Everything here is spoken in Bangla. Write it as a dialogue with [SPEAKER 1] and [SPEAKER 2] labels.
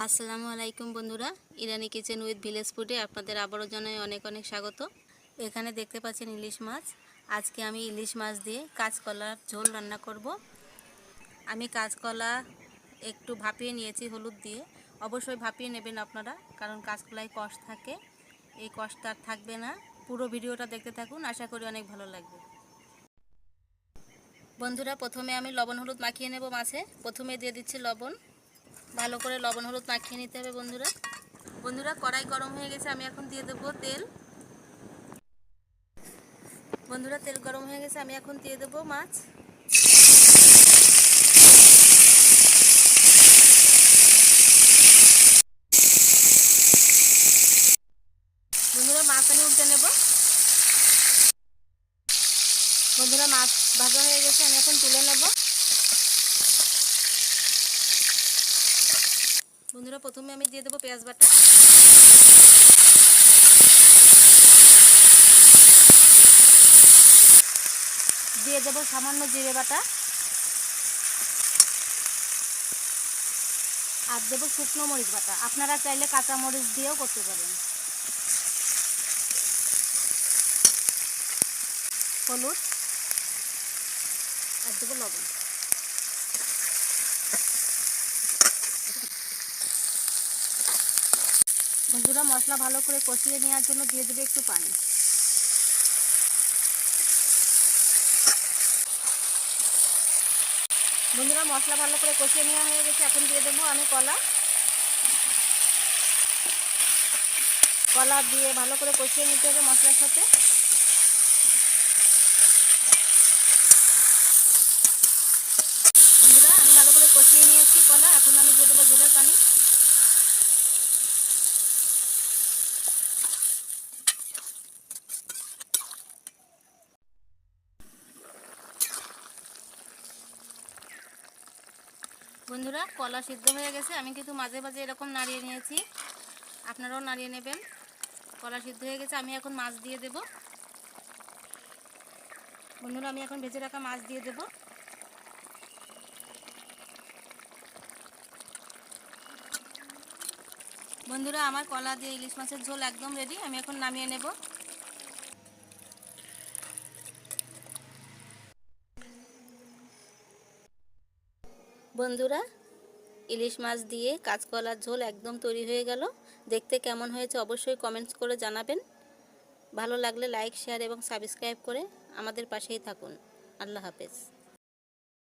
[SPEAKER 1] আসসালামু আলাইকুম বন্ধুরা, ইরানি কিচেন উইথ ভিলেজ ফুডে আপনাদের আবারও জানাই অনেক অনেক স্বাগত। এখানে দেখতে পাচ্ছেন ইলিশ মাছ। আজকে আমি ইলিশ মাছ দিয়ে কাঁচকলার ঝোল রান্না করব। আমি কাঁচকলা একটু ভাপিয়ে নিয়েছি হলুদ দিয়ে। অবশ্যই ভাপিয়ে নেবেন আপনারা, কারণ কাঁচকলায় কষ থাকে, এই কষটা আর থাকবে না। পুরো ভিডিওটা দেখতে থাকুন, আশা করি অনেক ভালো লাগবে। বন্ধুরা, প্রথমে আমি লবণ হলুদ মাখিয়ে নেব মাছে। প্রথমে দিয়ে দিচ্ছি লবণ। ভালো করে লবণ হলুদ মাখিয়ে নিতে হবে বন্ধুরা কড়াই গরম হয়ে গেছে, আমি এখন দিয়ে দেবো তেল। বন্ধুরা, তেল গরম হয়ে গেছে, আমি এখন দিয়ে দেবো মাছ। বন্ধুরা, মাছ আমি উল্টে নেব। বন্ধুরা, মাছ ভাজা হয়ে গেছে, আমি এখন তুলে নেব। বন্ধুরা, প্রথমে আমি দিয়ে দেবো পেঁয়াজ বাটা। দিয়ে দেবো সামান্য জিরে বাটা। আর দেবো শুকনো মরিচ বাটা। আপনারা চাইলে কাঁচা মরিচ দিয়েও করতে পারেন। হলুদ আর দেবো লবণ। বন্ধুরা, মশলা ভালো করে কষিয়ে নেওয়ার জন্য দিয়ে দেবে একটু পানি। বন্ধুরা, মশলা ভালো করে কষিয়ে নেওয়া হয়ে গেছে, এখন দিয়ে দেবো আমি কলা দিয়ে ভালো করে কষিয়ে নিতে হবে মশলার সাথে। বন্ধুরা, আমি ভালো করে কষিয়ে নিয়েছি কলা, এখন আমি দিয়ে দেবো ঝোলের পানি। বন্ধুরা, কলা সিদ্ধ হয়ে গেছে, আমি কিন্তু মাঝে মাঝে এরকম নাড়িয়ে নিয়েছি, আপনারাও নাড়িয়ে নেবেন। কলা সিদ্ধ হয়ে গেছে, আমি এখন মাছ দিয়ে দেব। বন্ধুরা, আমি এখন ভেজে রাখা মাছ দিয়ে দেব। বন্ধুরা, আমার কলা দিয়ে ইলিশ মাছের ঝোল একদম রেডি, আমি এখন নামিয়ে নেব। বন্ধুরা, ইলিশ মাছ দিয়ে কাঁচকলার ঝোল একদম তৈরি হয়ে গেল। দেখতে কেমন হয়েছে অবশ্যই কমেন্টস করে জানাবেন। ভালো লাগলে লাইক, শেয়ার এবং সাবস্ক্রাইব করে আমাদের পাশেই থাকুন। আল্লাহ হাফেজ।